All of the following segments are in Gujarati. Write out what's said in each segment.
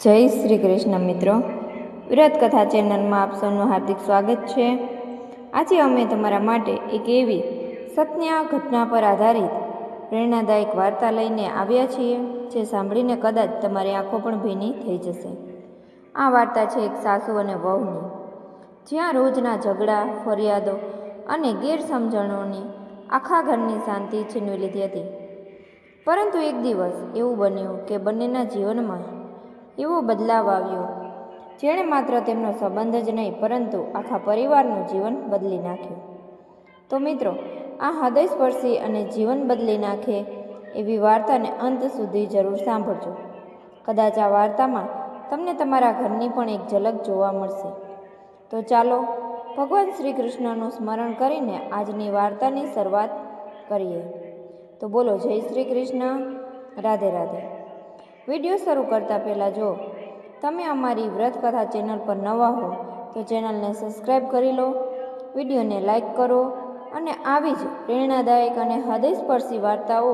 જય શ્રી કૃષ્ણ મિત્રો, વ્રત કથા ચેનલમાં આપ સૌનું હાર્દિક સ્વાગત છે। આજે અમે તમારા માટે એક એવી સત્ય ઘટના પર આધારિત પ્રેરણાદાયક વાર્તા લઈને આવ્યા છીએ જે સાંભળીને કદાચ તમારી આંખો પણ ભીની થઈ જશે। આ વાર્તા છે એક સાસુ અને વહુની, જ્યાં રોજના ઝઘડા, ફરિયાદો અને ગેરસમજણોની આખા ઘરની શાંતિ છીનવી લીધી હતી। પરંતુ એક દિવસ એવું બન્યું કે બંનેના જીવનમાં એવો બદલાવ આવ્યો જેણે માત્ર તેમનો સંબંધ જ નહીં પરંતુ આખા પરિવારનું જીવન બદલી નાખ્યું। તો મિત્રો, આ હૃદયસ્પર્શી અને જીવન બદલી નાખે એવી વાર્તાને અંત સુધી જરૂર સાંભળજો। કદાચ આ વાર્તામાં તમને તમારા ઘરની પણ એક ઝલક જોવા મળશે। તો ચાલો ભગવાન શ્રી કૃષ્ણનું સ્મરણ કરીને આજની વાર્તાની શરૂઆત કરીએ। તો બોલો જય શ્રી કૃષ્ણ, રાધે રાધે। વિડીયો શરૂ કરતાં પહેલાં જો તમે અમારી વ્રત કથા ચેનલ પર નવા હો તો ચેનલને સબસ્ક્રાઈબ કરી લો, વિડીયોને લાઈક કરો અને આવી જ પ્રેરણાદાયક અને હૃદયસ્પર્શી વાર્તાઓ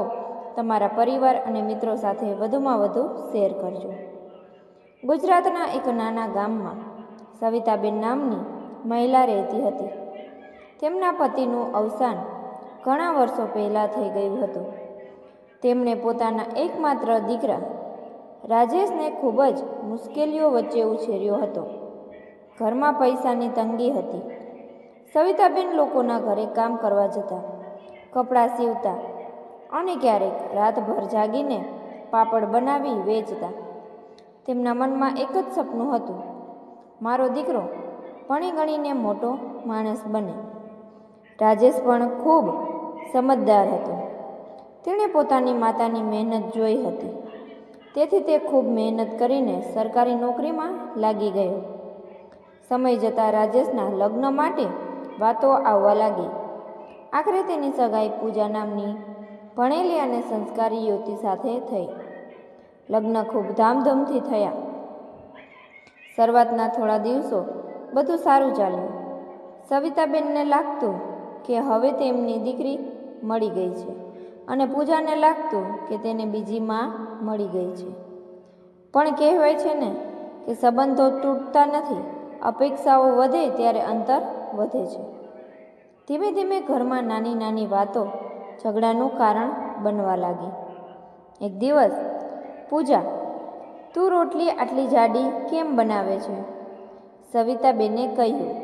તમારા પરિવાર અને મિત્રો સાથે વધુમાં વધુ શેર કરજો। ગુજરાતના એક નાના ગામમાં સવિતાબેન નામની મહિલા રહેતી હતી। તેમના પતિનું અવસાન ઘણા વર્ષો પહેલાં થઈ ગયું હતું। તેમણે પોતાના એકમાત્ર દીકરા રાજેશને ખૂબ જ મુશ્કેલીઓ વચ્ચે ઉછેર્યો હતો। ઘરમાં પૈસાની તંગી હતી। સવિતાબેન લોકોના ઘરે કામ કરવા જતા, કપડાં સીવતા અને ક્યારેક રાતભર જાગીને પાપડ બનાવી વેચતા। તેમના મનમાં એક જ સપનું હતું, મારો દીકરો ભણી ગણીને મોટો માણસ બને। રાજેશ પણ ખૂબ સમજદાર હતો। તેણે પોતાની માતાની મહેનત જોઈ હતી, તેથી તે ખૂબ મહેનત કરીને સરકારી નોકરીમાં લાગી ગયો। સમય જતાં રાજેશના લગ્ન માટે વાતો આવવા લાગી। આખરે તેની સગાઈ પૂજા નામની ભણેલી અને સંસ્કારી યુવતી સાથે થઈ। લગ્ન ખૂબ ધામધૂમથી થયા। શરૂઆતના થોડા દિવસો બધું સારું ચાલ્યું। સવિતાબેનને લાગતું કે હવે તેમની દીકરી મળી ગઈ છે અને પૂજાને લાગતું કે તેને બીજી માં મળી ગઈ છે। પણ કહેવાય છે ને કે સંબંધો તૂટતા નથી, અપેક્ષાઓ વધે ત્યારે અંતર વધે છે। ધીમે ધીમે ઘરમાં નાની નાની વાતો ઝઘડાનું કારણ બનવા લાગી। એક દિવસ, પૂજા, તું રોટલી આટલી જાડી કેમ બનાવે છે? સવિતાબેને કહ્યું।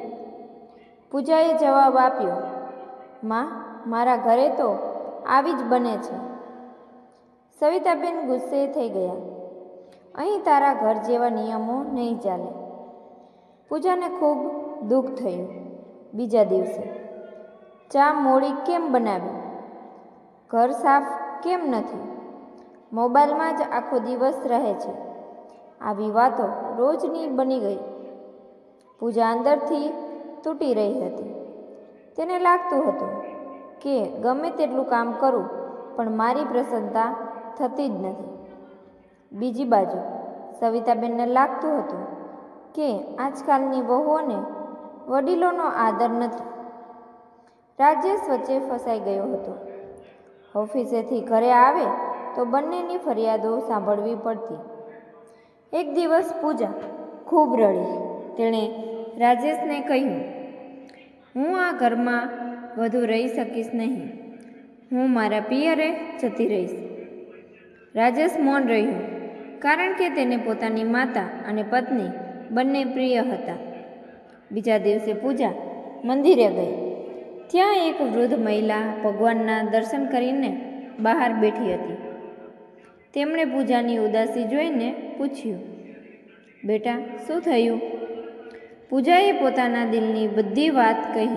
પૂજાએ જવાબ આપ્યો, માં, મારા ઘરે તો આવી જ બને છે। સવિતાબેન ગુસ્સે થઈ ગયા, અહીં તારા ઘર જેવા નિયમો નહીં ચાલે। પૂજાને ખૂબ દુઃખ થયું। બીજા દિવસે, ચા મોડી કેમ બનાવી? ઘર સાફ કેમ નથી? મોબાઈલમાં જ આખો દિવસ રહે છે। આવી વાતો રોજની બની ગઈ। પૂજા અંદરથી તૂટી રહી હતી। તેને લાગતું હતું કે ગમે તેટલું કામ કરું પણ મારી પ્રસન્નતા થતી જ નથી। બીજી બાજુ સવિતાબેનને લાગતું હતું કે આજકાલની વહુઓને વડીલોનો આદર નથી। રાજેશ વચ્ચે ફસાઈ ગયો હતો। ઓફિસેથી ઘરે આવે તો બંનેની ફરિયાદો સાંભળવી પડતી। એક દિવસ પૂજા ખૂબ રડી। તેણે રાજેશને કહ્યું, હું આ ઘરમાં વધુ રહી શકીશ નહીં, હું મારા પિયરે જતી રહીશ। રાજેશ મૌન રહ્યો, કારણ કે તેને પોતાની માતા અને પત્ની બંને પ્રિય હતા। બીજા દિવસે પૂજા મંદિરે ગઈ। ત્યાં એક વૃદ્ધ મહિલા ભગવાનના દર્શન કરીને બહાર બેઠી હતી। તેમણે પૂજાની ઉદાસી જોઈને પૂછ્યું, બેટા, શું થયું? પૂજાએ પોતાના દિલની બધી વાત કહી।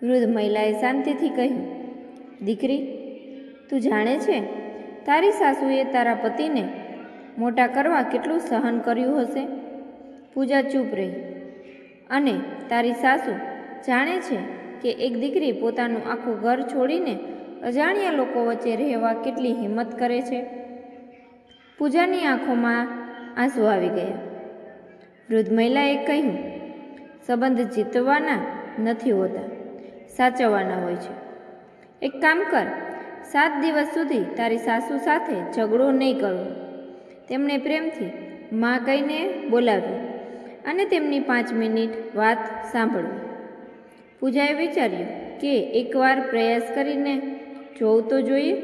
વૃદ્ધ મહિલાએ શાંતિથી કહ્યું, દીકરી, તું જાણે છે તારી સાસુએ તારા પતિને મોટા કરવા કેટલું સહન કર્યું હશે? પૂજા ચૂપ રહી, અને તારી સાસુ જાણે છે કે એક દીકરી પોતાનું આખું ઘર છોડીને અજાણ્યા લોકો વચ્ચે રહેવા કેટલી હિંમત કરે છે? પૂજાની આંખોમાં આંસુ આવી ગયા। વૃદ્ધ મહિલાએ કહ્યું, સંબંધ જીતવાના નથી હોતા, સાચવવાના હોય છે। એક કામ કર, 7 દિવસ સુધી તારી સાસુ સાથે ઝઘડો નહીં કરવો। તેમણે પ્રેમથી માં કહીને બોલાવ્યું અને તેમની 5 મિનિટ વાત સાંભળવી. પૂજાએ વિચાર્યું કે એકવાર પ્રયાસ કરીને જોવું તો જોઈએ.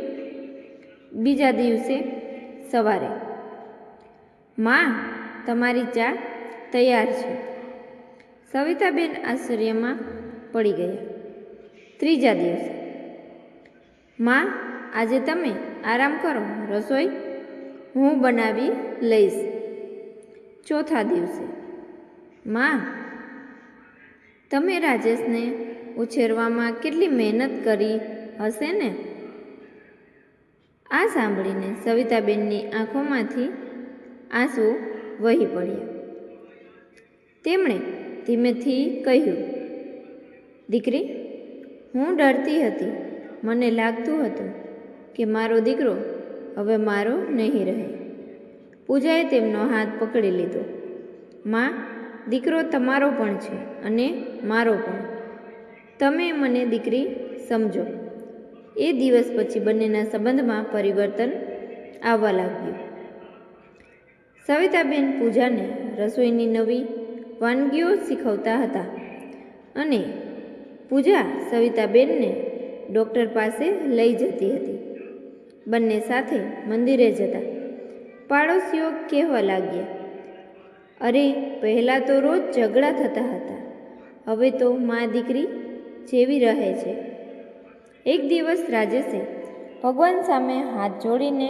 બીજા દિવસે સવારે, માં, તમારી ચા તૈયાર છે. સવિતાબેન આશ્ચર્યમાં પડી ગયા. ત્રીજા દિવસે, માં, આજે તમે આરામ કરો, રસોઈ હું બનાવી લઈશ. ચોથા દિવસે, માં, તમે રાજેશને ઉછેરવામાં કેટલી મહેનત કરી હશે ને? આ સાંભળીને સવિતાબેનની આંખોમાંથી આંસુ વહી પડ્યા. તેમણે ધીમેથી કહ્યું, દીકરી, હું ડરતી હતી. મને લાગતું હતું કે મારો દીકરો હવે મારો નહીં રહે. પૂજાએ તેમનો હાથ પકડી લીધો. માં, દીકરો તમારો પણ છે અને મારો પણ. તમે મને દીકરી સમજો. એ દિવસ પછી બંનેના સંબંધમાં પરિવર્તન આવવા લાગ્યું. સવિતાબેન પૂજાને રસોઈની નવી વાનગીઓ શીખવતા હતા અને પૂજા સવિતાબેનને ડૉક્ટર પાસે લઈ જતી હતી. બંને સાથે મંદિરે જતા. પાડોશીઓ કહેવા લાગ્યા, અરે, પહેલાં તો રોજ ઝઘડા થતા હતા, હવે તો મા દીકરી જેવી રહે છે. એક દિવસ રાજેશે ભગવાન સામે હાથ જોડીને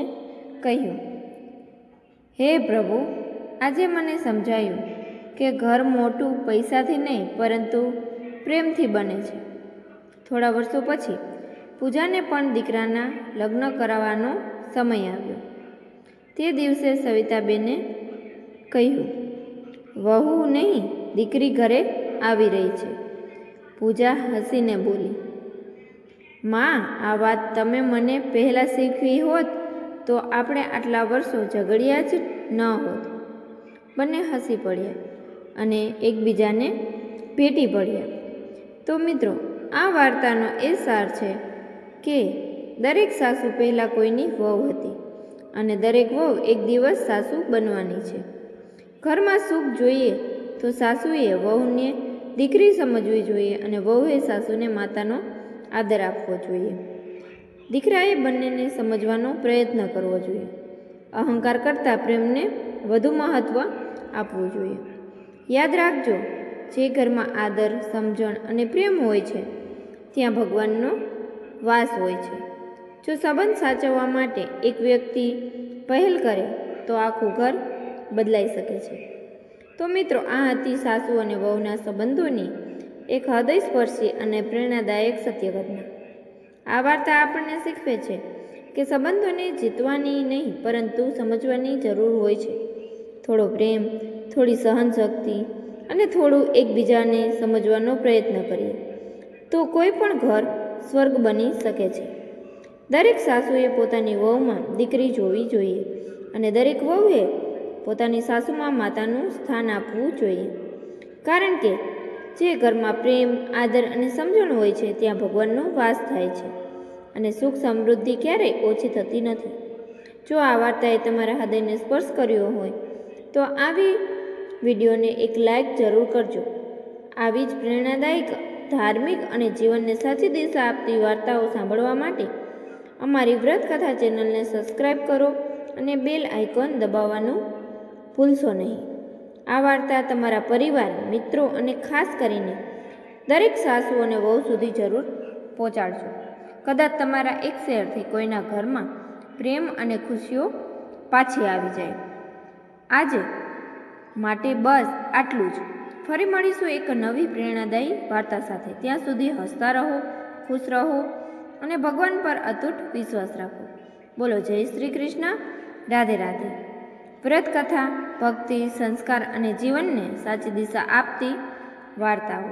કહ્યું, હે પ્રભુ, આજે મને સમજાયું કે ઘર મોટું પૈસાથી નહીં પરંતુ પ્રેમથી બને છે. થોડા વર્ષો પછી પૂજાને પણ દીકરાના લગ્ન કરાવવાનો સમય આવ્યો. તે દિવસે સવિતાબેને કહ્યું, વહુ નહીં, દીકરી ઘરે આવી રહી છે. પૂજા હસીને બોલી, માં, આ વાત તમે મને પહેલાં શીખવી હોત તો આપણે આટલા વર્ષો ઝઘડ્યા જ ન હોત. બંને હસી પડ્યા અને એકબીજાને ભેટી પડ્યા. તો મિત્રો, આ વાર્તાનો એ સાર છે કે દરેક સાસુ પહેલાં કોઈની વહુ હતી અને દરેક વહુ એક દિવસ સાસુ બનવાની છે. ઘરમાં સુખ જોઈએ તો સાસુએ વહુને દીકરી સમજવી જોઈએ અને વહુએ સાસુને માતાનો આદર આપવો જોઈએ. દીકરાએ બંનેને સમજવાનો પ્રયત્ન કરવો જોઈએ. અહંકાર કરતાં પ્રેમને વધુ મહત્ત્વ આપવું જોઈએ. યાદ રાખજો, જે ઘરમાં આદર, સમજણ અને પ્રેમ હોય છે ત્યાં ભગવાનનો વાસ હોય છે. જો સંબંધ સાચવવા માટે એક વ્યક્તિ પહેલ કરે તો આખું ઘર બદલાઈ શકે છે. તો મિત્રો, આ હતી સાસુ અને વહુના સંબંધોની એક હૃદયસ્પર્શી અને પ્રેરણાદાયક સત્ય ઘટના. આ વાર્તા આપણને શીખવે છે કે સંબંધોને જીતવાની નહીં પરંતુ સમજવાની જરૂર હોય છે. થોડો પ્રેમ, થોડી સહનશક્તિ અને થોડું એકબીજાને સમજવાનો પ્રયત્ન કરીએ તો કોઈ પણ ઘર સ્વર્ગ બની શકે છે. દરેક સાસુએ પોતાની વહુમાં દીકરી જોવી જોઈએ અને દરેક વહુએ પોતાની સાસુમાં માતાનું સ્થાન આપવું જોઈએ. કારણ કે જે ઘરમાં પ્રેમ, આદર અને સમજણ હોય છે ત્યાં ભગવાનનો વાસ થાય છે અને સુખ સમૃદ્ધિ ક્યારેય ઓછી થતી નથી. જો આ વાર્તાએ તમારા હૃદયને સ્પર્શ કર્યો હોય તો આવી વિડીયોને એક લાઈક જરૂર કરજો. આવી જ પ્રેરણાદાયક, ધાર્મિક અને જીવનને સાચી દિશા આપતી વાર્તાઓ સાંભળવા માટે અમારી વ્રતકથા ચેનલને સબસ્ક્રાઈબ કરો અને બેલ આઇકોન દબાવવાનું ભૂલશો નહીં. આ વાર્તા તમારા પરિવાર, મિત્રો અને ખાસ કરીને દરેક સાસુ અને વહુ સુધી જરૂર પહોંચાડજો. કદાચ તમારા એક શેરથી કોઈના ઘરમાં પ્રેમ અને ખુશીઓ પાછી આવી જાય. આજે માટે બસ આટલું જ. ફરી મળીશું એક નવી પ્રેરણાદાયી વાર્તા સાથે. ત્યાં સુધી હસતા રહો, ખુશ રહો અને ભગવાન પર અતૂટ વિશ્વાસ રાખો. બોલો જય શ્રી કૃષ્ણ. રાધે રાધે. વ્રતકથા ભક્તિ, સંસ્કાર અને જીવનને સાચી દિશા આપતી વાર્તાઓ.